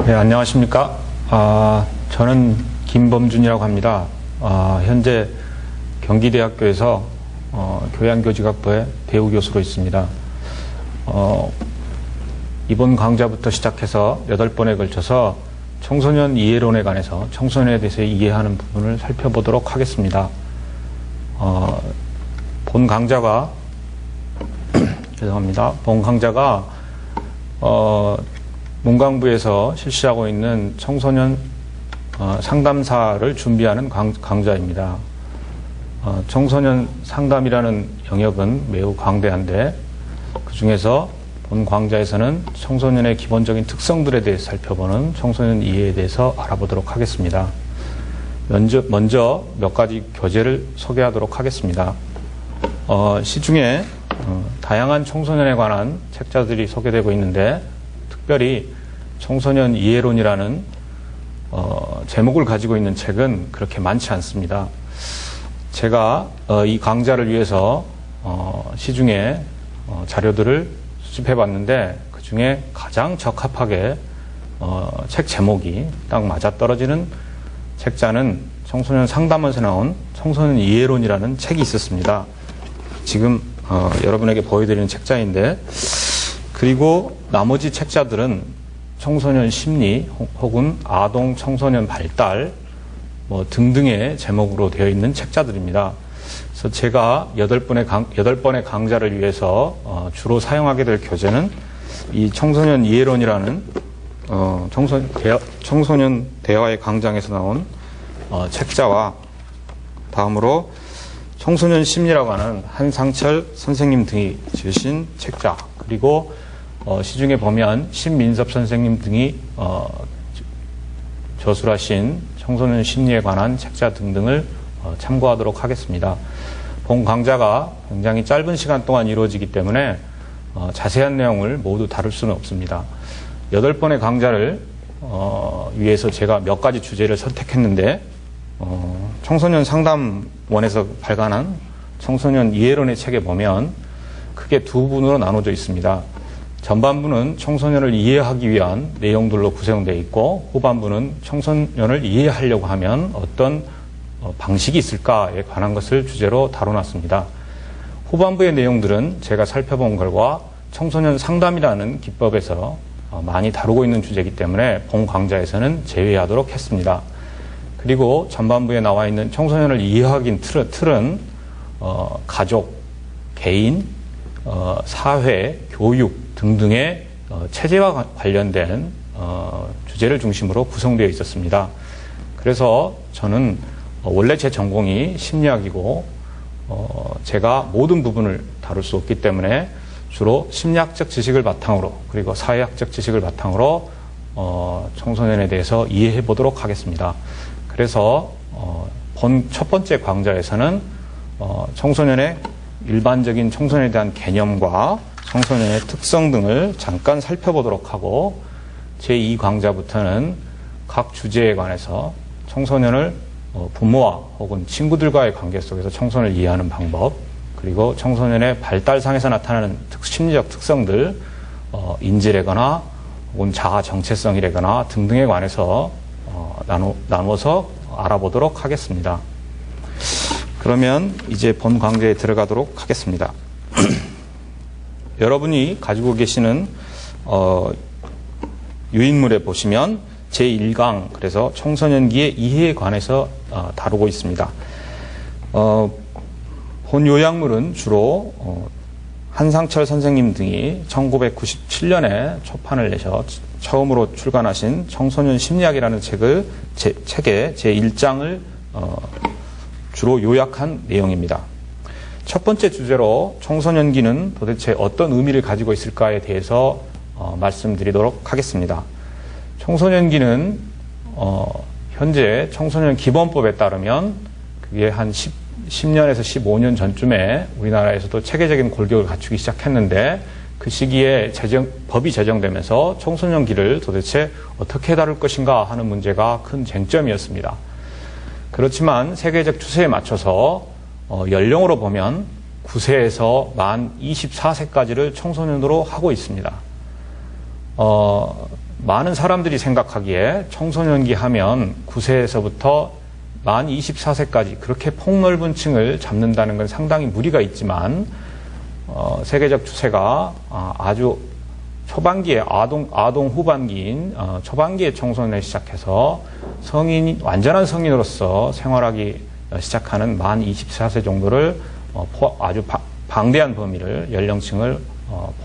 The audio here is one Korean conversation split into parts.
네, 안녕하십니까. 저는 김범준이라고 합니다. 현재 경기대학교에서 교양교직학부의 배우교수로 있습니다. 이번 강좌부터 시작해서 8번에 걸쳐서 청소년 이해론에 관해서 청소년에 대해서 이해하는 부분을 살펴보도록 하겠습니다. 본 강좌가 죄송합니다. 본 강좌가 문광부에서 실시하고 있는 청소년 상담사를 준비하는 강좌입니다. 청소년 상담이라는 영역은 매우 광대한데 그 중에서 본 강좌에서는 청소년의 기본적인 특성들에 대해서 살펴보는 청소년 이해에 대해서 알아보도록 하겠습니다. 먼저 몇 가지 교재를 소개하도록 하겠습니다. 시중에 다양한 청소년에 관한 책자들이 소개되고 있는데 특별히 청소년 이해론이라는 제목을 가지고 있는 책은 그렇게 많지 않습니다. 제가 이 강좌를 위해서 시중에 자료들을 수집해 봤는데 그 중에 가장 적합하게 책 제목이 딱 맞아떨어지는 책자는 청소년 상담원에서 나온 청소년 이해론이라는 책이 있었습니다. 지금 여러분에게 보여드리는 책자인데, 그리고 나머지 책자들은 청소년 심리 혹은 아동 청소년 발달 등등의 제목으로 되어 있는 책자들입니다. 그래서 제가 8번의 강좌를 위해서 주로 사용하게 될 교재는 이 청소년 이해론이라는 청소년 대화의 강장에서 나온 책자와 다음으로 청소년 심리라고 하는 한상철 선생님 등이 지으신 책자, 그리고 시중에 보면 신민섭 선생님 등이 저술하신 청소년 심리에 관한 책자 등등을 참고하도록 하겠습니다. 본 강좌가 굉장히 짧은 시간 동안 이루어지기 때문에 자세한 내용을 모두 다룰 수는 없습니다. 8번의 강좌를 위해서 제가 몇 가지 주제를 선택했는데 청소년 상담원에서 발간한 청소년 이해론의 책에 보면 크게 두 부분으로 나눠져 있습니다. 전반부는 청소년을 이해하기 위한 내용들로 구성되어 있고 후반부는 청소년을 이해하려고 하면 어떤 방식이 있을까에 관한 것을 주제로 다뤄놨습니다. 후반부의 내용들은 제가 살펴본 결과 청소년 상담이라는 기법에서 많이 다루고 있는 주제이기 때문에 본 강좌에서는 제외하도록 했습니다. 그리고 전반부에 나와 있는 청소년을 이해하기 틀은 가족, 개인, 사회, 교육 등등의 체제와 관련된 주제를 중심으로 구성되어 있었습니다. 그래서 저는 원래 제 전공이 심리학이고 제가 모든 부분을 다룰 수 없기 때문에 주로 심리학적 지식을 바탕으로 그리고 사회학적 지식을 바탕으로 청소년에 대해서 이해해 보도록 하겠습니다. 그래서 첫 번째 강좌에서는 청소년의 일반적인 청소년에 대한 개념과 청소년의 특성 등을 잠깐 살펴보도록 하고 제2강좌부터는 각 주제에 관해서 청소년을 부모와 혹은 친구들과의 관계 속에서 청소년을 이해하는 방법, 그리고 청소년의 발달상에서 나타나는 심리적 특성들, 인지래거나 혹은 자아 정체성이래거나 등등에 관해서 나누어서 알아보도록 하겠습니다. 그러면 이제 본 강좌에 들어가도록 하겠습니다. 여러분이 가지고 계시는 유인물에 보시면 제1강, 그래서 청소년기의 이해에 관해서 다루고 있습니다. 본 요약물은 주로 한상철 선생님 등이 1997년에 초판을 내셔 처음으로 출간하신 청소년 심리학이라는 책의 제1장을 주로 요약한 내용입니다. 첫 번째 주제로 청소년기는 도대체 어떤 의미를 가지고 있을까에 대해서 말씀드리도록 하겠습니다. 청소년기는 현재 청소년 기본법에 따르면 그게 한 10년에서 15년 전쯤에 우리나라에서도 체계적인 골격을 갖추기 시작했는데 그 시기에 법이 제정되면서 청소년기를 도대체 어떻게 다룰 것인가 하는 문제가 큰 쟁점이었습니다. 그렇지만 세계적 추세에 맞춰서 연령으로 보면 9세에서 만 24세까지를 청소년으로 하고 있습니다. 많은 사람들이 생각하기에 청소년기 하면 9세에서부터 만 24세까지 그렇게 폭넓은 층을 잡는다는 건 상당히 무리가 있지만 세계적 추세가 아주 초반기에 아동 후반기인 초반기에 청소년에 시작해서 완전한 성인으로서 생활하기 시작하는 만 24세 정도를 아주 방대한 범위를 연령층을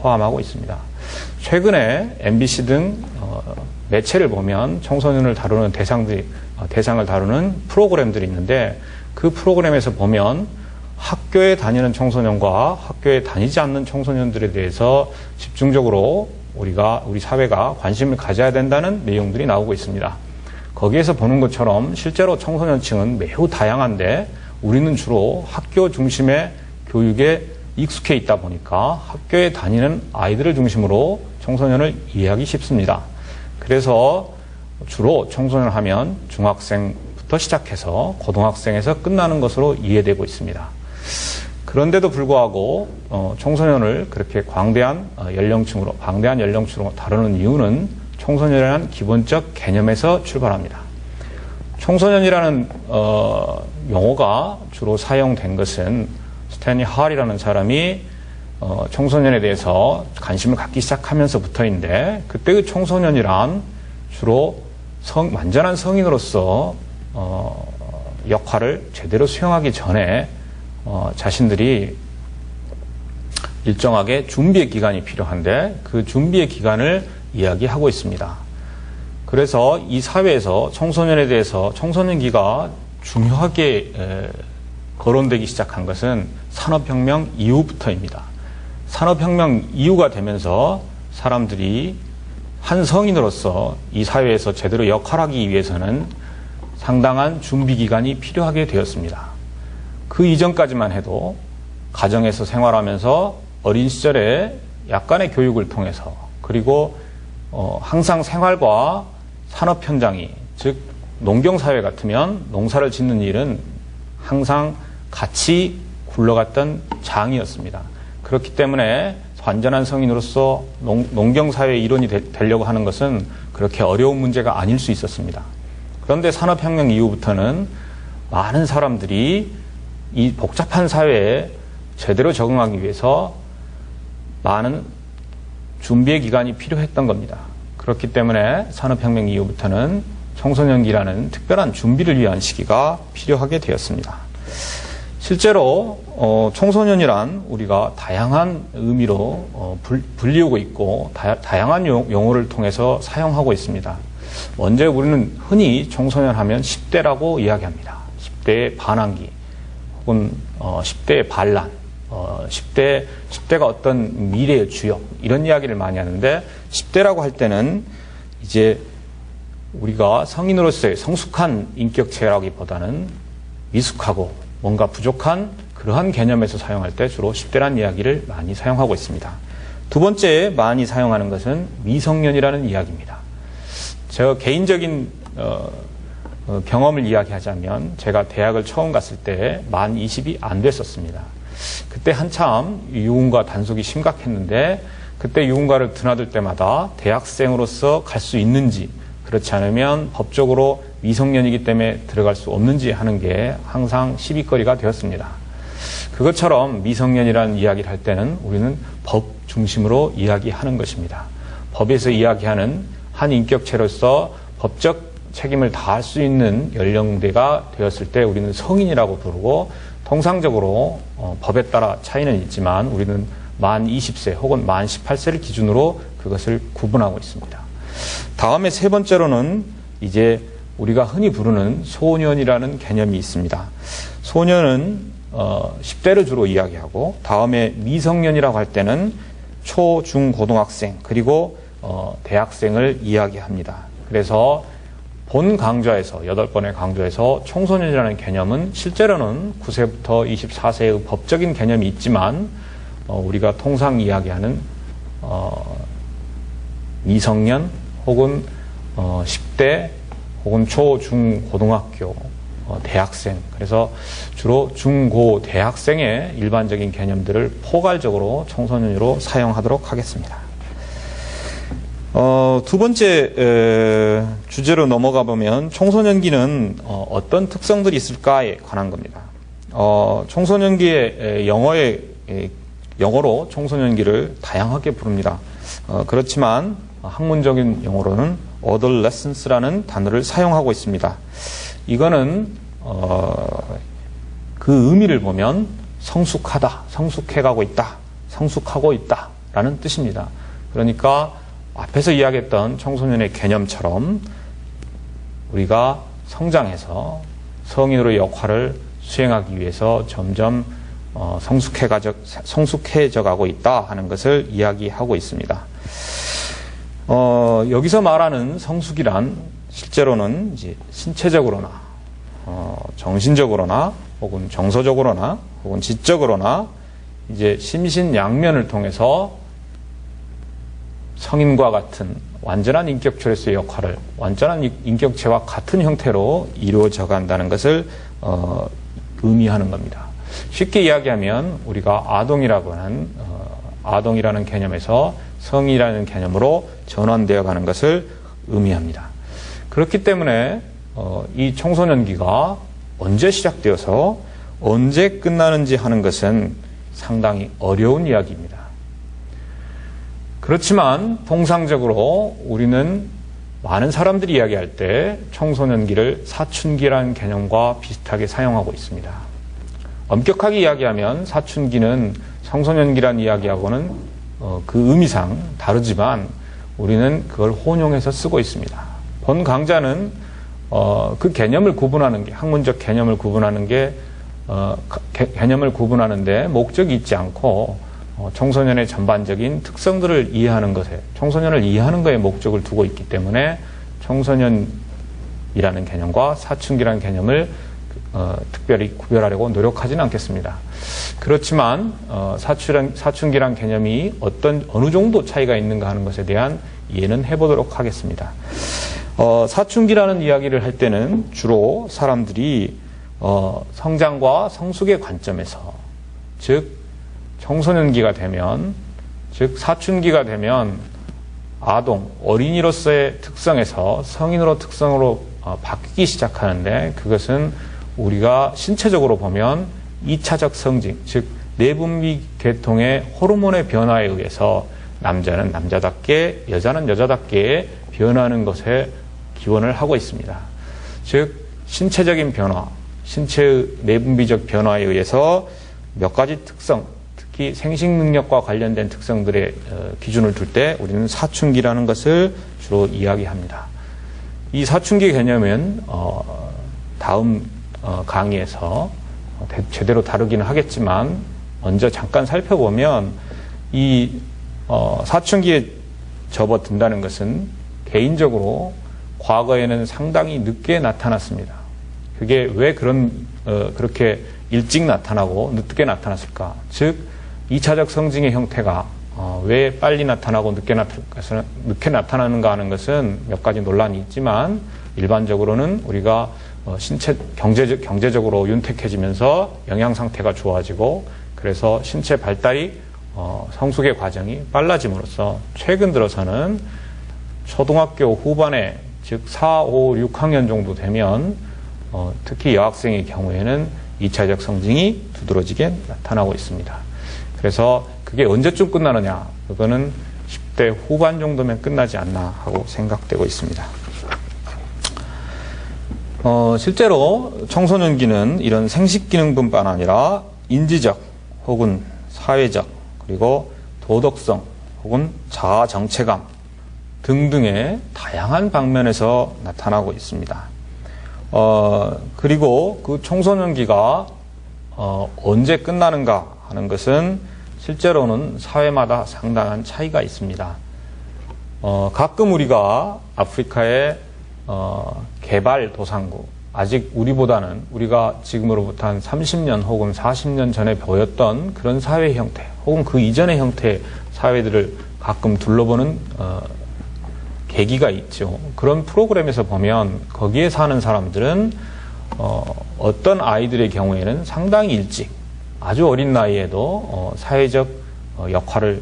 포함하고 있습니다. 최근에 MBC 등 매체를 보면 청소년을 다루는 대상을 다루는 프로그램들이 있는데 그 프로그램에서 보면 학교에 다니는 청소년과 학교에 다니지 않는 청소년들에 대해서 집중적으로 우리 사회가 관심을 가져야 된다는 내용들이 나오고 있습니다. 거기에서 보는 것처럼 실제로 청소년층은 매우 다양한데 우리는 주로 학교 중심의 교육에 익숙해 있다 보니까 학교에 다니는 아이들을 중심으로 청소년을 이해하기 쉽습니다. 그래서 주로 청소년을 하면 중학생부터 시작해서 고등학생에서 끝나는 것으로 이해되고 있습니다. 그런데도 불구하고 청소년을 그렇게 방대한 연령층으로 다루는 이유는 청소년이라는 기본적 개념에서 출발합니다. 청소년이라는 용어가 주로 사용된 것은 스탠리 할이라는 사람이 청소년에 대해서 관심을 갖기 시작하면서부터인데 그때의 청소년이란 주로 완전한 성인으로서 역할을 제대로 수행하기 전에 자신들이 일정하게 준비의 기간이 필요한데 그 준비의 기간을 이야기하고 있습니다. 그래서 이 사회에서 청소년에 대해서 청소년기가 중요하게 거론되기 시작한 것은 산업혁명 이후부터입니다. 산업혁명 이후가 되면서 사람들이 한 성인으로서 이 사회에서 제대로 역할하기 위해서는 상당한 준비 기간이 필요하게 되었습니다. 그 이전까지만 해도 가정에서 생활하면서 어린 시절에 약간의 교육을 통해서 그리고 항상 생활과 산업 현장이 즉 농경사회 같으면 농사를 짓는 일은 항상 같이 굴러갔던 장이었습니다. 그렇기 때문에 완전한 성인으로서 농경사회의 일원이 되려고 하는 것은 그렇게 어려운 문제가 아닐 수 있었습니다. 그런데 산업혁명 이후부터는 많은 사람들이 이 복잡한 사회에 제대로 적응하기 위해서 많은 준비의 기간이 필요했던 겁니다. 그렇기 때문에 산업혁명 이후부터는 청소년기라는 특별한 준비를 위한 시기가 필요하게 되었습니다. 실제로 청소년이란 우리가 다양한 의미로 불리우고 있고 다양한 용어를 통해서 사용하고 있습니다. 먼저 우리는 흔히 청소년 하면 10대라고 이야기합니다. 10대의 반항기 혹은 10대의 반란, 10대가 어떤 미래의 주역 이런 이야기를 많이 하는데 10대라고 할 때는 이제 우리가 성인으로서의 성숙한 인격체라기보다는 미숙하고 뭔가 부족한 그러한 개념에서 사용할 때 주로 10대라는 이야기를 많이 사용하고 있습니다. 두 번째 많이 사용하는 것은 미성년이라는 이야기입니다. 제가 개인적인 경험을 이야기하자면 제가 대학을 처음 갔을 때 만 20이 안 됐었습니다. 그때 한참 유흥가 단속이 심각했는데 그때 유흥가를 드나들 때마다 대학생으로서 갈 수 있는지 그렇지 않으면 법적으로 미성년이기 때문에 들어갈 수 없는지 하는 게 항상 시비거리가 되었습니다. 그것처럼 미성년이라는 이야기를 할 때는 우리는 법 중심으로 이야기하는 것입니다. 법에서 이야기하는 한 인격체로서 법적 책임을 다할 수 있는 연령대가 되었을 때 우리는 성인이라고 부르고 통상적으로 법에 따라 차이는 있지만 우리는 만 20세 혹은 만 18세를 기준으로 그것을 구분하고 있습니다. 다음에 세 번째로는 이제 우리가 흔히 부르는 소년이라는 개념이 있습니다. 소년은 10대를 주로 이야기하고 다음에 미성년이라고 할 때는 초, 중, 고등학생 그리고 대학생을 이야기합니다. 그래서 본 강좌에서 8번의 강좌에서 청소년이라는 개념은 실제로는 9세부터 24세의 법적인 개념이 있지만 우리가 통상 이야기하는 미성년 혹은 10대 혹은 초, 중, 고등학교, 대학생 그래서 주로 중, 고, 대학생의 일반적인 개념들을 포괄적으로 청소년으로 사용하도록 하겠습니다. 두 번째 주제로 넘어가 보면 청소년기는 어떤 특성들이 있을까에 관한 겁니다. 청소년기의 영어로 청소년기를 다양하게 부릅니다. 그렇지만 학문적인 용어로는 adolescence라는 단어를 사용하고 있습니다. 이거는 그 의미를 보면 성숙하다, 성숙해가고 있다, 성숙하고 있다라는 뜻입니다. 그러니까 앞에서 이야기했던 청소년의 개념처럼 우리가 성장해서 성인으로의 역할을 수행하기 위해서 점점 성숙해져 가고 있다 하는 것을 이야기하고 있습니다. 여기서 말하는 성숙이란 실제로는 이제 신체적으로나 정신적으로나 혹은 정서적으로나 혹은 지적으로나 이제 심신양면을 통해서 성인과 같은 완전한 인격체로서의 역할을 완전한 인격체와 같은 형태로 이루어져 간다는 것을 의미하는 겁니다. 쉽게 이야기하면 우리가 아동이라는 개념에서 성이라는 개념으로 전환되어 가는 것을 의미합니다. 그렇기 때문에 이 청소년기가 언제 시작되어서 언제 끝나는지 하는 것은 상당히 어려운 이야기입니다. 그렇지만 통상적으로 우리는 많은 사람들이 이야기할 때 청소년기를 사춘기라는 개념과 비슷하게 사용하고 있습니다. 엄격하게 이야기하면 사춘기는 청소년기라는 이야기하고는 그 의미상 다르지만 우리는 그걸 혼용해서 쓰고 있습니다. 본 강좌는 그 개념을 구분하는 게 학문적 개념을 구분하는 게 개념을 구분하는데 목적이 있지 않고 청소년의 전반적인 특성들을 이해하는 것에 청소년을 이해하는 것에 목적을 두고 있기 때문에 청소년이라는 개념과 사춘기라는 개념을 특별히 구별하려고 노력하지는 않겠습니다. 그렇지만 사춘기란 개념이 어느 정도 차이가 있는가 하는 것에 대한 이해는 해보도록 하겠습니다. 사춘기라는 이야기를 할 때는 주로 사람들이 성장과 성숙의 관점에서 즉 청소년기가 되면 즉 사춘기가 되면 아동, 어린이로서의 특성에서 성인으로 특성으로 바뀌기 시작하는데 그것은 우리가 신체적으로 보면 2차적 성징, 즉 내분비 계통의 호르몬의 변화에 의해서 남자는 남자답게 여자는 여자답게 변하는 것에 기원을 하고 있습니다. 즉 신체적인 변화, 신체의 내분비적 변화에 의해서 몇 가지 특성, 특히 생식 능력과 관련된 특성들의 기준을 둘 때 우리는 사춘기라는 것을 주로 이야기합니다. 이 사춘기 개념은 다음 강의에서 제대로 다루기는 하겠지만 먼저 잠깐 살펴보면 이 사춘기에 접어든다는 것은 개인적으로 과거에는 상당히 늦게 나타났습니다. 그게 왜 그렇게 일찍 나타나고 늦게 나타났을까? 즉 2차적 성징의 형태가 왜 빨리 나타나고 늦게 나타나는가 하는 것은 몇 가지 논란이 있지만 일반적으로는 우리가 경제적으로 윤택해지면서 영양 상태가 좋아지고 그래서 신체 발달이 성숙의 과정이 빨라짐으로써 최근 들어서는 초등학교 후반에 즉 4, 5, 6학년 정도 되면 특히 여학생의 경우에는 2차적 성징이 두드러지게 나타나고 있습니다. 그래서 그게 언제쯤 끝나느냐? 그거는 10대 후반 정도면 끝나지 않나 하고 생각되고 있습니다. 실제로 청소년기는 이런 생식기능뿐만 아니라 인지적 혹은 사회적 그리고 도덕성 혹은 자아 정체감 등등의 다양한 방면에서 나타나고 있습니다. 그리고 그 청소년기가 언제 끝나는가 하는 것은 실제로는 사회마다 상당한 차이가 있습니다. 가끔 우리가 아프리카의 개발도상국, 아직 우리가 지금으로부터 한 30년 혹은 40년 전에 보였던 그런 사회 형태, 혹은 그 이전의 형태의 사회들을 가끔 둘러보는 계기가 있죠. 그런 프로그램에서 보면 거기에 사는 사람들은 어떤 아이들의 경우에는 상당히 일찍, 아주 어린 나이에도 사회적 역할을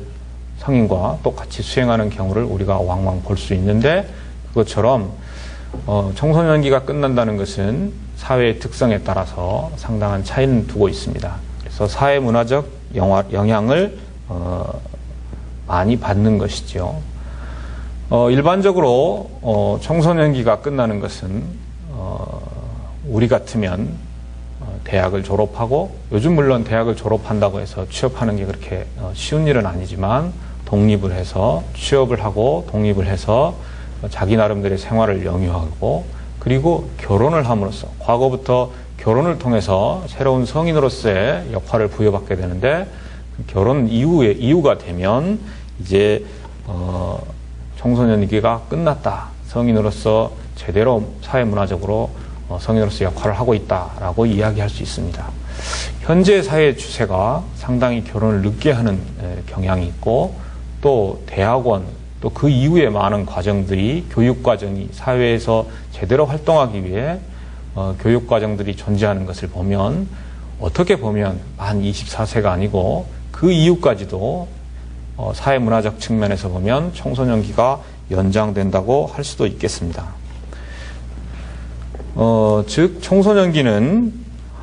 성인과 똑같이 수행하는 경우를 우리가 왕왕 볼 수 있는데, 그것처럼 청소년기가 끝난다는 것은 사회의 특성에 따라서 상당한 차이는 두고 있습니다. 그래서 사회문화적 영향을 많이 받는 것이죠. 일반적으로 청소년기가 끝나는 것은 우리 같으면 대학을 졸업하고, 요즘 물론 대학을 졸업한다고 해서 취업하는 게 그렇게 쉬운 일은 아니지만, 독립을 해서 취업을 하고 독립을 해서 자기 나름대로의 생활을 영위하고, 그리고 결혼을 함으로써, 과거부터 결혼을 통해서 새로운 성인으로서의 역할을 부여받게 되는데, 결혼 이후가 되면 이제 청소년기가 끝났다, 성인으로서 제대로 사회문화적으로 성인으로서 역할을 하고 있다라고 이야기할 수 있습니다. 현재 사회 추세가 상당히 결혼을 늦게 하는 경향이 있고, 또 대학원, 또 그 이후에 많은 과정들이, 교육과정이 사회에서 제대로 활동하기 위해 교육과정들이 존재하는 것을 보면, 어떻게 보면 만 24세가 아니고 그 이후까지도 사회문화적 측면에서 보면 청소년기가 연장된다고 할 수도 있겠습니다. 즉 청소년기는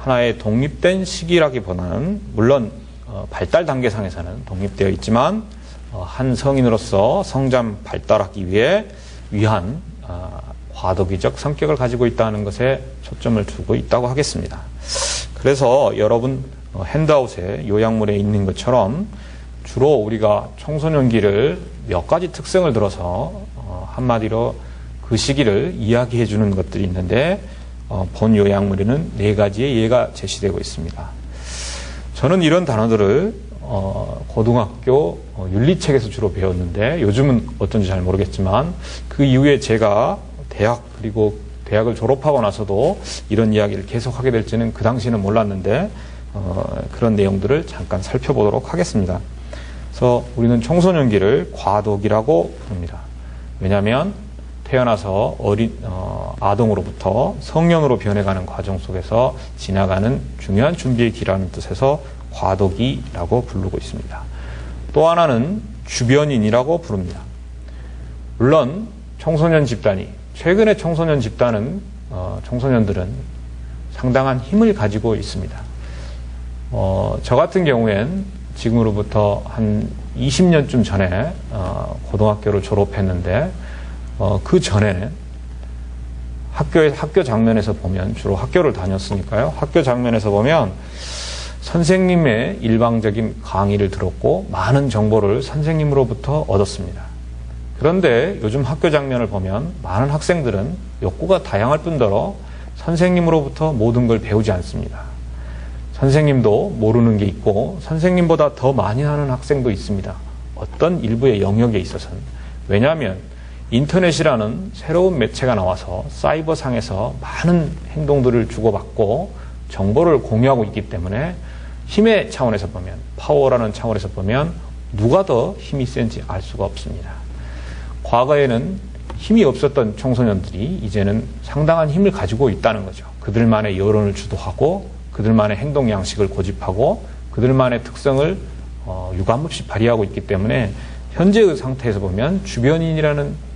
하나의 독립된 시기라기보다는, 물론 발달 단계상에서는 독립되어 있지만 한 성인으로서 성장 발달하기 위한 과도기적 성격을 가지고 있다는 것에 초점을 두고 있다고 하겠습니다. 그래서 여러분 핸드아웃에 요약물에 있는 것처럼 주로 우리가 청소년기를 몇 가지 특성을 들어서 한마디로 그 시기를 이야기해 주는 것들이 있는데, 본 요약물에는 4가지의 예가 제시되고 있습니다. 저는 이런 단어들을 고등학교 윤리책에서 주로 배웠는데, 요즘은 어떤지 잘 모르겠지만, 그 이후에 제가 그리고 대학을 졸업하고 나서도 이런 이야기를 계속하게 될지는 그 당시에는 몰랐는데, 그런 내용들을 잠깐 살펴보도록 하겠습니다. 그래서 우리는 청소년기를 과도기라고 부릅니다. 왜냐하면 태어나서 아동으로부터 성년으로 변해가는 과정 속에서 지나가는 중요한 준비의 기라는 뜻에서 과도기라고 부르고 있습니다. 또 하나는 주변인이라고 부릅니다. 물론 청소년 집단이, 최근의 청소년 집단은 청소년들은 상당한 힘을 가지고 있습니다. 저 같은 경우엔 지금으로부터 한 20년쯤 전에 고등학교를 졸업했는데, 그 전에 학교 장면에서 보면, 주로 학교를 다녔으니까요. 학교 장면에서 보면 선생님의 일방적인 강의를 들었고 많은 정보를 선생님으로부터 얻었습니다. 그런데 요즘 학교 장면을 보면 많은 학생들은 욕구가 다양할 뿐더러 선생님으로부터 모든 걸 배우지 않습니다. 선생님도 모르는 게 있고 선생님보다 더 많이 하는 학생도 있습니다. 어떤 일부의 영역에 있어서는. 왜냐하면 인터넷이라는 새로운 매체가 나와서 사이버상에서 많은 행동들을 주고받고 정보를 공유하고 있기 때문에, 힘의 차원에서 보면, 파워라는 차원에서 보면 누가 더 힘이 센지 알 수가 없습니다. 과거에는 힘이 없었던 청소년들이 이제는 상당한 힘을 가지고 있다는 거죠. 그들만의 여론을 주도하고 그들만의 행동 양식을 고집하고 그들만의 특성을 유감없이 발휘하고 있기 때문에, 현재의 상태에서 보면 주변인이라는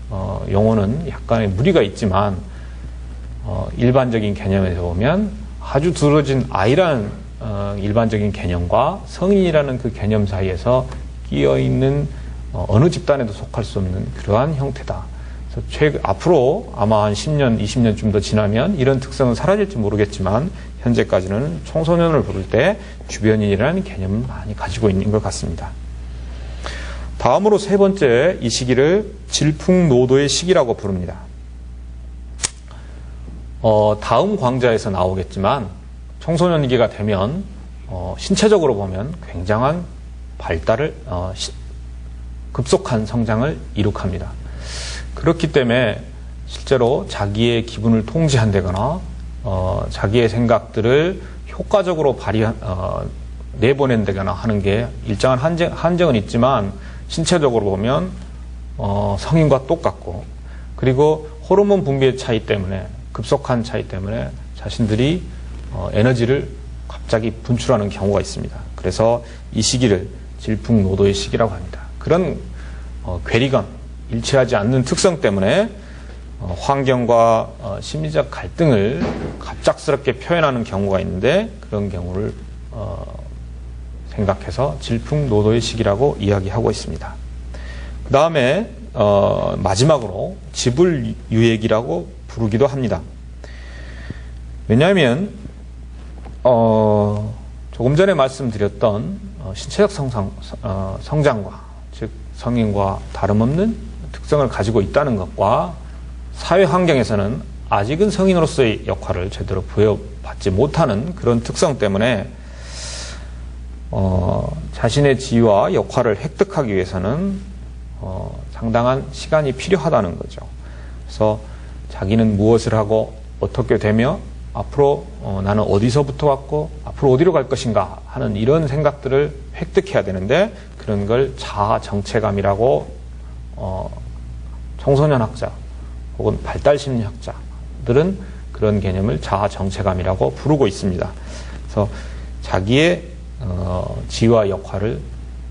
용어는 약간의 무리가 있지만 일반적인 개념에서 보면 아주 두려진 아이라는 일반적인 개념과 성인이라는 그 개념 사이에서 끼어있는 어느 집단에도 속할 수 없는 그러한 형태다. 그래서 앞으로 아마 한 10년, 20년쯤 더 지나면 이런 특성은 사라질지 모르겠지만, 현재까지는 청소년을 부를 때 주변인이라는 개념을 많이 가지고 있는 것 같습니다. 다음으로 세 번째, 이 시기를 질풍노도의 시기라고 부릅니다. 다음 광자에서 나오겠지만 청소년기가 되면 신체적으로 보면 굉장한 발달을 급속한 성장을 이룩합니다. 그렇기 때문에 실제로 자기의 기분을 통제한다거나 자기의 생각들을 효과적으로 내보낸다거나 하는 게 일정한 한정은 있지만, 신체적으로 보면 성인과 똑같고, 그리고 호르몬 분비의 차이 때문에, 급속한 차이 때문에 자신들이 에너지를 갑자기 분출하는 경우가 있습니다. 그래서 이 시기를 질풍노도의 시기라고 합니다. 그런 괴리감, 일치하지 않는 특성 때문에 환경과 심리적 갈등을 갑작스럽게 표현하는 경우가 있는데 그런 경우를 생각해서 질풍노도의 시기라고 이야기하고 있습니다. 그 다음에 마지막으로 지불유예기라고 부르기도 합니다. 왜냐하면 조금 전에 말씀드렸던 신체적 성장과 즉 성인과 다름없는 특성을 가지고 있다는 것과 사회 환경에서는 아직은 성인으로서의 역할을 제대로 부여받지 못하는 그런 특성 때문에 자신의 지위와 역할을 획득하기 위해서는 상당한 시간이 필요하다는 거죠. 그래서 자기는 무엇을 하고 어떻게 되며 앞으로 나는 어디서부터 왔고 앞으로 어디로 갈 것인가 하는 이런 생각들을 획득해야 되는데 그런 걸 자아 정체감이라고 청소년 학자 혹은 발달심리학자들은 그런 개념을 자아 정체감이라고 부르고 있습니다. 그래서 자기의 지위와 역할을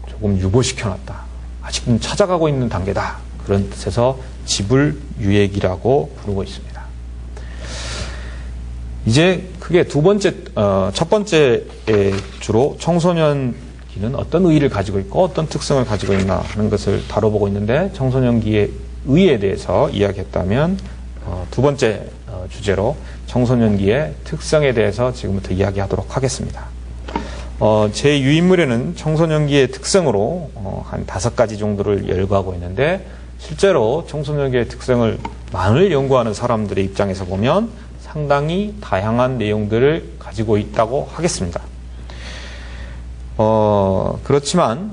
조금 유보시켜놨다. 아직은 찾아가고 있는 단계다. 그런 뜻에서 지불유예기라고 부르고 있습니다. 이제 크게 첫 번째에 주로 청소년기는 어떤 의의를 가지고 있고 어떤 특성을 가지고 있나 하는 것을 다뤄보고 있는데 청소년기의 의의에 대해서 이야기했다면 두 번째 주제로 청소년기의 특성에 대해서 지금부터 이야기하도록 하겠습니다. 제 유인물에는 청소년기의 특성으로 한 5가지 정도를 열거하고 있는데 실제로 청소년기의 특성을 많이 연구하는 사람들의 입장에서 보면 상당히 다양한 내용들을 가지고 있다고 하겠습니다. 그렇지만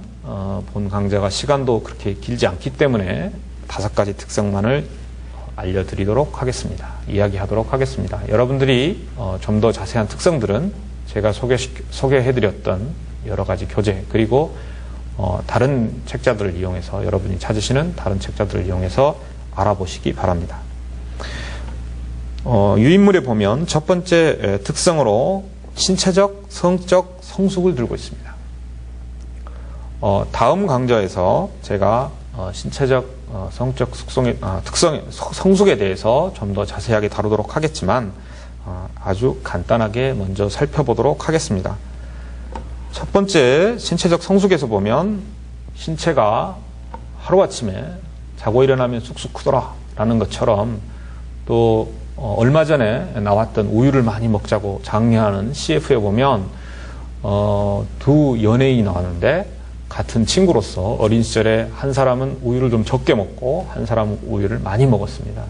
본 강좌가 시간도 그렇게 길지 않기 때문에 5가지 특성만을 알려드리도록 하겠습니다. 이야기하도록 하겠습니다. 여러분들이 좀 더 자세한 특성들은 제가 소개해드렸던 여러 가지 교재 그리고 다른 책자들을 이용해서 여러분이 찾으시는 다른 책자들을 이용해서 알아보시기 바랍니다. 유인물에 보면 첫 번째 특성으로 신체적, 성적 성숙을 들고 있습니다. 다음 강좌에서 제가 신체적, 성적 성숙에 대해서 좀 더 자세하게 다루도록 하겠지만 아주 간단하게 먼저 살펴보도록 하겠습니다. 첫 번째 신체적 성숙에서 보면 신체가 하루아침에 자고 일어나면 쑥쑥 크더라 라는 것처럼 또 얼마 전에 나왔던 우유를 많이 먹자고 장려하는 CF에 보면 두 연예인이 나왔는데 같은 친구로서 어린 시절에 한 사람은 우유를 좀 적게 먹고 한 사람은 우유를 많이 먹었습니다.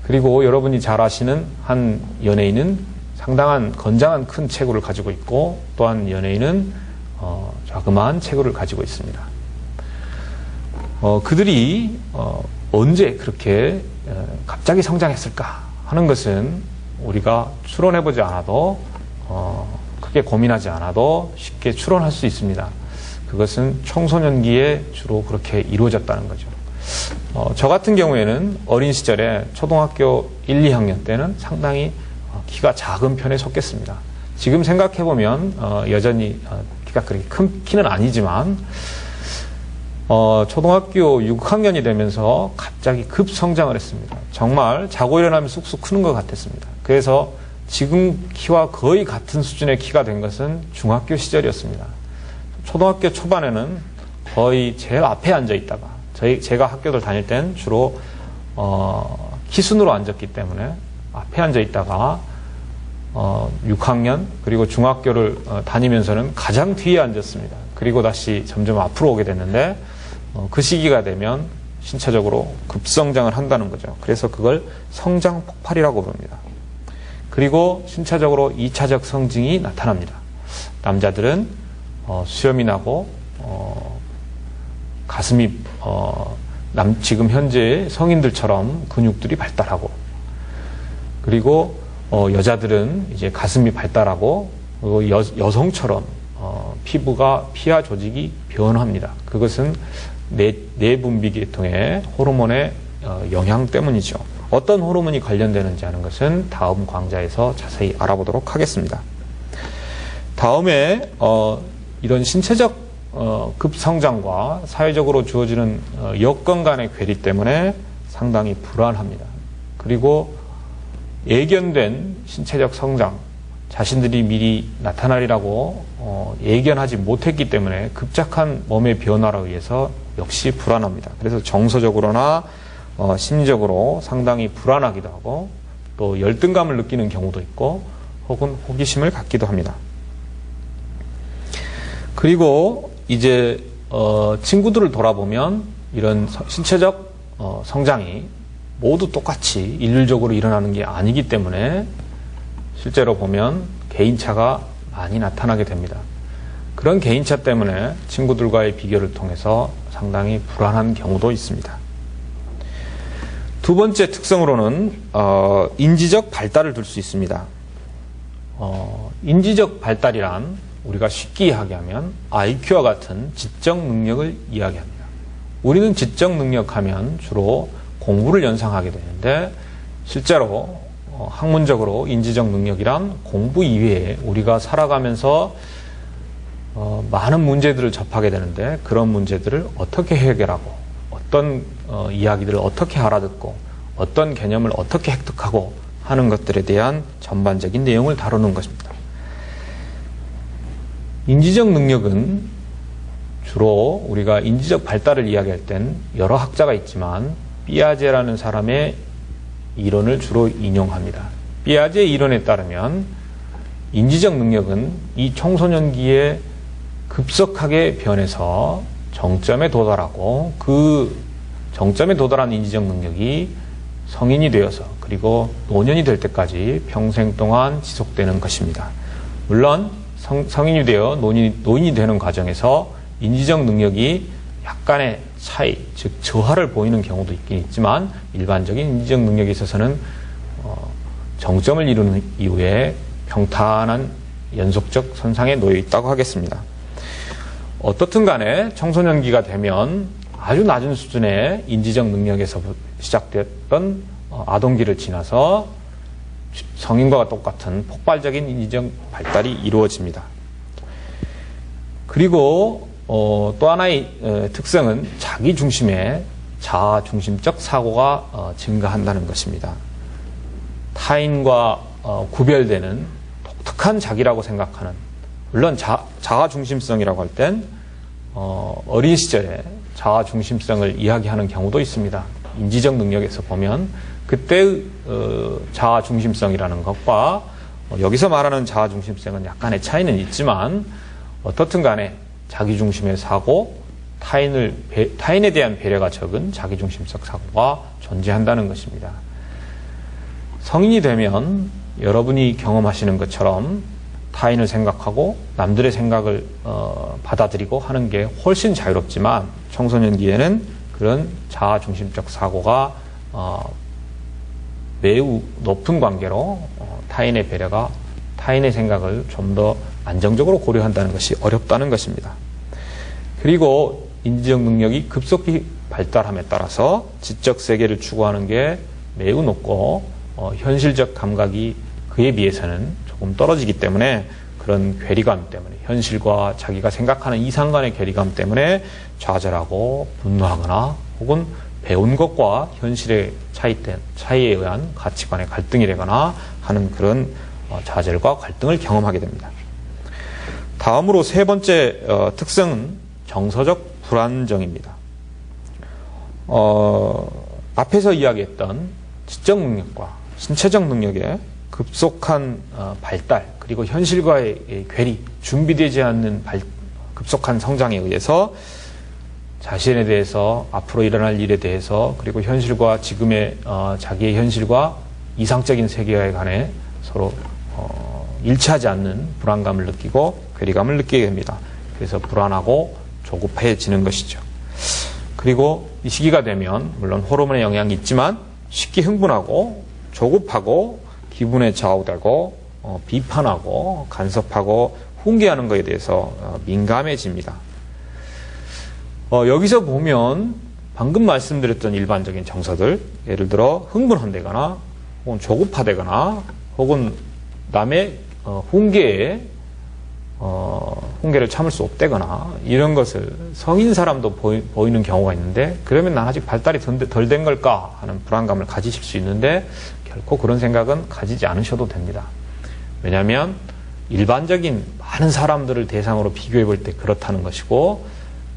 그리고 여러분이 잘 아시는 한 연예인은 상당한 건장한 큰 체구를 가지고 있고 또 한 연예인은 자그마한 체구를 가지고 있습니다. 그들이 언제 그렇게 갑자기 성장했을까 하는 것은 우리가 추론해보지 않아도 크게 고민하지 않아도 쉽게 추론할 수 있습니다. 그것은 청소년기에 주로 그렇게 이루어졌다는 거죠. 저 같은 경우에는 어린 시절에 초등학교 1, 2학년 때는 상당히 키가 작은 편에 속했습니다. 지금 생각해보면 여전히 키가 그렇게 큰 키는 아니지만 초등학교 6학년이 되면서 갑자기 급성장을 했습니다. 정말 자고 일어나면 쑥쑥 크는 것 같았습니다. 그래서 지금 키와 거의 같은 수준의 키가 된 것은 중학교 시절이었습니다. 초등학교 초반에는 거의 제일 앞에 앉아 있다가 제가 학교를 다닐 땐 주로 키순으로 앉았기 때문에 앞에 앉아 있다가 6학년 그리고 중학교를 다니면서는 가장 뒤에 앉았습니다. 그리고 다시 점점 앞으로 오게 됐는데 그 시기가 되면 신체적으로 급성장을 한다는 거죠. 그래서 그걸 성장 폭발이라고 부릅니다. 그리고 신체적으로 2차적 성징이 나타납니다. 남자들은 수염이 나고 가슴이 지금 현재 성인들처럼 근육들이 발달하고 그리고 여자들은 이제 가슴이 발달하고 여성처럼 피하 조직이 변화합니다. 그것은 내분비 계통의 호르몬의 영향 때문이죠. 어떤 호르몬이 관련되는지 하는 것은 다음 강좌에서 자세히 알아보도록 하겠습니다. 다음에 이런 신체적 급성장과 사회적으로 주어지는 여건 간의 괴리 때문에 상당히 불안합니다. 그리고 예견된 신체적 성장, 자신들이 미리 나타나리라고 예견하지 못했기 때문에 급작한 몸의 변화로 의해서 역시 불안합니다. 그래서 정서적으로나 심리적으로 상당히 불안하기도 하고 또 열등감을 느끼는 경우도 있고 혹은 호기심을 갖기도 합니다. 그리고 이제 친구들을 돌아보면 이런 신체적 성장이 모두 똑같이 일률적으로 일어나는 게 아니기 때문에 실제로 보면 개인차가 많이 나타나게 됩니다. 그런 개인차 때문에 친구들과의 비교를 통해서 상당히 불안한 경우도 있습니다. 두 번째 특성으로는 인지적 발달을 둘 수 있습니다. 인지적 발달이란 우리가 쉽게 이야기하면 IQ와 같은 지적 능력을 이야기합니다. 우리는 지적 능력하면 주로 공부를 연상하게 되는데 실제로 학문적으로 인지적 능력이란 공부 이외에 우리가 살아가면서 많은 문제들을 접하게 되는데 그런 문제들을 어떻게 해결하고 어떤 이야기들을 어떻게 알아듣고 어떤 개념을 어떻게 획득하고 하는 것들에 대한 전반적인 내용을 다루는 것입니다. 인지적 능력은 주로 우리가 인지적 발달을 이야기할 땐 여러 학자가 있지만 삐아제라는 사람의 이론을 주로 인용합니다. 삐아제 이론에 따르면 인지적 능력은 이 청소년기에 급속하게 변해서 정점에 도달하고 그 정점에 도달한 인지적 능력이 성인이 되어서 그리고 노년이 될 때까지 평생 동안 지속되는 것입니다. 물론 성인이 되어 노인이 되는 과정에서 인지적 능력이 약간의 차이, 즉 저하를 보이는 경우도 있긴 있지만 일반적인 인지적 능력에 있어서는 정점을 이루는 이후에 평탄한 연속적 선상에 놓여 있다고 하겠습니다. 어떻든 간에 청소년기가 되면 아주 낮은 수준의 인지적 능력에서 시작됐던 아동기를 지나서 성인과 똑같은 폭발적인 인지적 발달이 이루어집니다. 그리고 또 하나의 특성은 자기 중심의 자아중심적 사고가 증가한다는 것입니다. 타인과 구별되는 독특한 자기라고 생각하는, 물론 자아중심성이라고 할 땐 어린 시절에 자아중심성을 이야기하는 경우도 있습니다. 인지적 능력에서 보면 그때의 자아중심성이라는 것과 여기서 말하는 자아중심성은 약간의 차이는 있지만 어떻든 간에 자기중심의 사고, 타인에 대한 배려가 적은 자기중심적 사고가 존재한다는 것입니다. 성인이 되면 여러분이 경험하시는 것처럼 타인을 생각하고 남들의 생각을 받아들이고 하는 게 훨씬 자유롭지만 청소년기에는 그런 자아중심적 사고가 매우 높은 관계로 타인의 배려가 타인의 생각을 좀 더 안정적으로 고려한다는 것이 어렵다는 것입니다. 그리고 인지적 능력이 급속히 발달함에 따라서 지적 세계를 추구하는 게 매우 높고 현실적 감각이 그에 비해서는 조금 떨어지기 때문에 그런 괴리감 때문에 현실과 자기가 생각하는 이상 간의 괴리감 때문에 좌절하고 분노하거나 혹은 배운 것과 현실의 차이에 의한 가치관의 갈등이 되거나 하는 그런 좌절과 갈등을 경험하게 됩니다. 다음으로 세 번째 특성은 정서적 불안정입니다. 앞에서 이야기했던 지적 능력과 신체적 능력의 급속한 발달 그리고 현실과의 괴리, 준비되지 않는 급속한 성장에 의해서 자신에 대해서 앞으로 일어날 일에 대해서 그리고 현실과 지금의 자기의 현실과 이상적인 세계에 관해 서로 일치하지 않는 불안감을 느끼고 괴리감을 느끼게 됩니다. 그래서 불안하고 조급해지는 것이죠. 그리고 이 시기가 되면 물론 호르몬의 영향이 있지만 쉽게 흥분하고 조급하고 기분에 좌우되고 비판하고 간섭하고 훈계하는 것에 대해서 민감해집니다. 여기서 보면 방금 말씀드렸던 일반적인 정서들, 예를 들어 흥분한다거나 혹은 조급하다거나 혹은 남의 훈계에 훈계를 참을 수 없다거나 이런 것을 성인 사람도 보이는 경우가 있는데, 그러면 난 아직 발달이 덜 된 걸까 하는 불안감을 가지실 수 있는데, 결코 그런 생각은 가지지 않으셔도 됩니다. 왜냐하면 일반적인 많은 사람들을 대상으로 비교해 볼 때 그렇다는 것이고,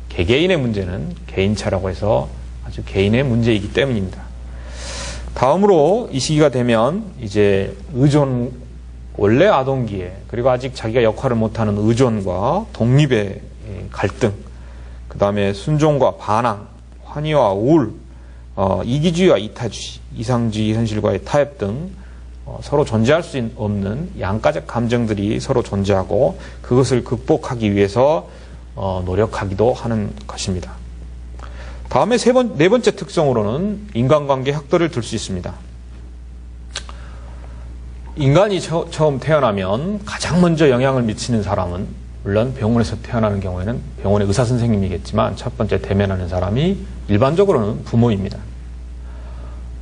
개개인의 문제는 개인차라고 해서 아주 개인의 문제이기 때문입니다. 다음으로 이 시기가 되면 이제 원래 아동기에, 그리고 아직 자기가 역할을 못하는 의존과 독립의 갈등, 그 다음에 순종과 반항, 환희와 우울, 이기주의와 이타주의, 이상주의 현실과의 타협 등 서로 존재할 수 없는 양가적 감정들이 서로 존재하고, 그것을 극복하기 위해서 노력하기도 하는 것입니다. 다음에 네 번째 특성으로는 인간관계 학도를 들 수 있습니다. 인간이 처음 태어나면 가장 먼저 영향을 미치는 사람은, 물론 병원에서 태어나는 경우에는 병원의 의사 선생님이겠지만, 첫 번째 대면하는 사람이 일반적으로는 부모입니다.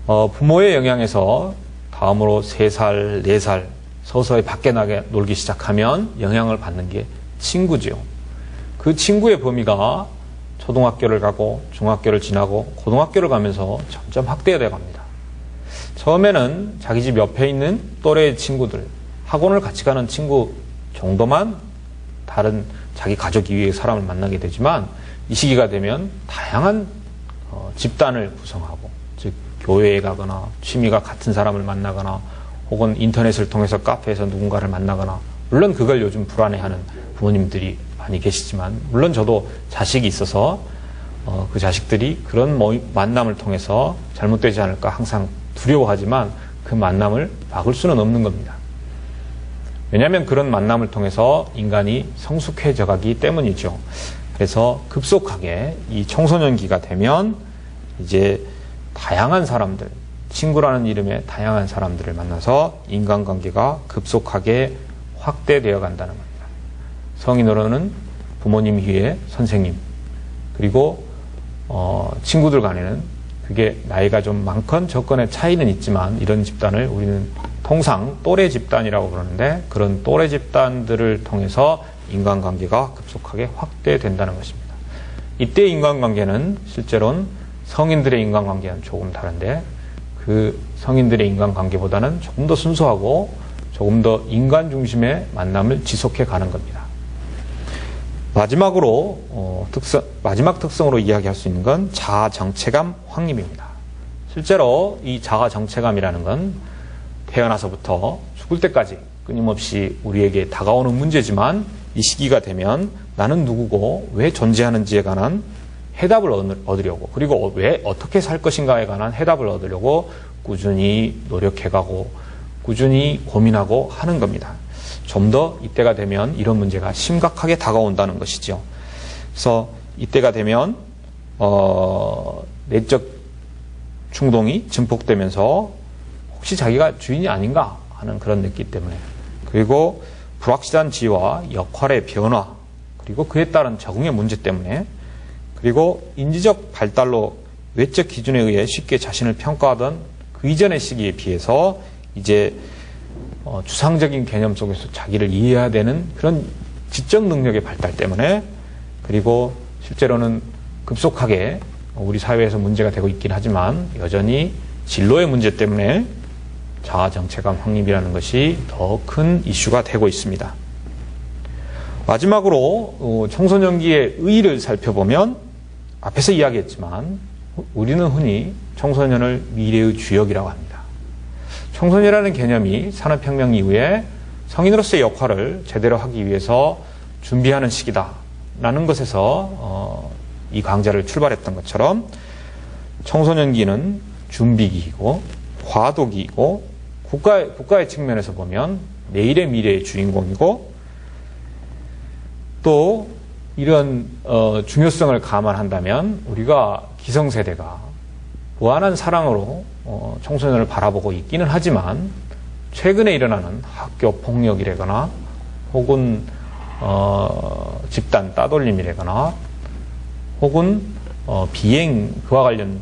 부모의 영향에서 다음으로 3살, 4살 서서히 밖에 놀기 시작하면 영향을 받는 게 친구지요. 그 친구의 범위가 초등학교를 가고 중학교를 지나고 고등학교를 가면서 점점 확대되어 갑니다. 처음에는 자기 집 옆에 있는 또래의 친구들, 학원을 같이 가는 친구 정도만 다른 자기 가족 이외의 사람을 만나게 되지만, 이 시기가 되면 다양한 집단을 구성하고, 즉 교회에 가거나 취미가 같은 사람을 만나거나 혹은 인터넷을 통해서 카페에서 누군가를 만나거나, 물론 그걸 요즘 불안해하는 부모님들이 많이 계시지만, 물론 저도 자식이 있어서 그 자식들이 그런 만남을 통해서 잘못되지 않을까 항상 두려워하지만, 그 만남을 막을 수는 없는 겁니다. 왜냐하면 그런 만남을 통해서 인간이 성숙해져 가기 때문이죠. 그래서 급속하게 이 청소년기가 되면 이제 다양한 사람들, 친구라는 이름의 다양한 사람들을 만나서 인간관계가 급속하게 확대되어 간다는 겁니다. 성인으로는 부모님 이외에 선생님, 그리고 친구들 간에는 그게 나이가 좀 많건 적건의 차이는 있지만, 이런 집단을 우리는 통상 또래 집단이라고 그러는데, 그런 또래 집단들을 통해서 인간관계가 급속하게 확대된다는 것입니다. 이때 인간관계는 실제로는 성인들의 인간관계는 조금 다른데, 그 성인들의 인간관계보다는 조금 더 순수하고 조금 더 인간 중심의 만남을 지속해 가는 겁니다. 마지막 특성으로 이야기할 수 있는 건 자아정체감 확립입니다. 실제로 이 자아정체감이라는 건 태어나서부터 죽을 때까지 끊임없이 우리에게 다가오는 문제지만, 이 시기가 되면 나는 누구고 왜 존재하는지에 관한 해답을 얻으려고, 그리고 왜 어떻게 살 것인가에 관한 해답을 얻으려고 꾸준히 노력해가고 꾸준히 고민하고 하는 겁니다. 좀 더 이때가 되면 이런 문제가 심각하게 다가온다는 것이죠. 그래서 이때가 되면 내적 충동이 증폭되면서 혹시 자기가 주인이 아닌가 하는 그런 느낌 때문에, 그리고 불확실한 지위와 역할의 변화, 그리고 그에 따른 적응의 문제 때문에, 그리고 인지적 발달로 외적 기준에 의해 쉽게 자신을 평가하던 그 이전의 시기에 비해서 이제 추상적인 개념 속에서 자기를 이해해야 되는 그런 지적 능력의 발달 때문에, 그리고 실제로는 급속하게 우리 사회에서 문제가 되고 있긴 하지만 여전히 진로의 문제 때문에 자아정체감 확립이라는 것이 더 큰 이슈가 되고 있습니다. 마지막으로 청소년기의 의의를 살펴보면, 앞에서 이야기했지만 우리는 흔히 청소년을 미래의 주역이라고 합니다. 청소년이라는 개념이 산업혁명 이후에 성인으로서의 역할을 제대로 하기 위해서 준비하는 시기다라는 것에서 이 강좌를 출발했던 것처럼, 청소년기는 준비기이고 과도기이고 국가의 측면에서 보면 내일의 미래의 주인공이고, 또 이런 중요성을 감안한다면 우리가 기성세대가 무한한 사랑으로 청소년을 바라보고 있기는 하지만, 최근에 일어나는 학교 폭력이라거나 혹은 집단 따돌림이라거나 혹은 그와 관련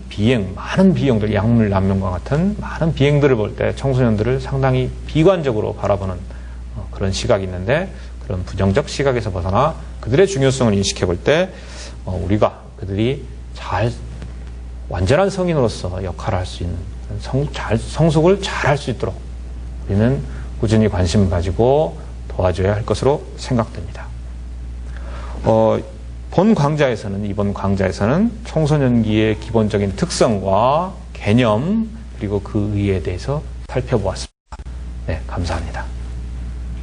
많은 비행들, 약물 남용과 같은 많은 비행들을 볼 때 청소년들을 상당히 비관적으로 바라보는 그런 시각이 있는데, 그런 부정적 시각에서 벗어나 그들의 중요성을 인식해 볼 때 우리가 그들이 잘 완전한 성인으로서 역할을 할 수 있는 성숙을 잘 할 수 있도록 우리는 꾸준히 관심을 가지고 도와줘야 할 것으로 생각됩니다. 이번 강좌에서는 청소년기의 기본적인 특성과 개념 그리고 그 의의에 대해서 살펴보았습니다. 네, 감사합니다.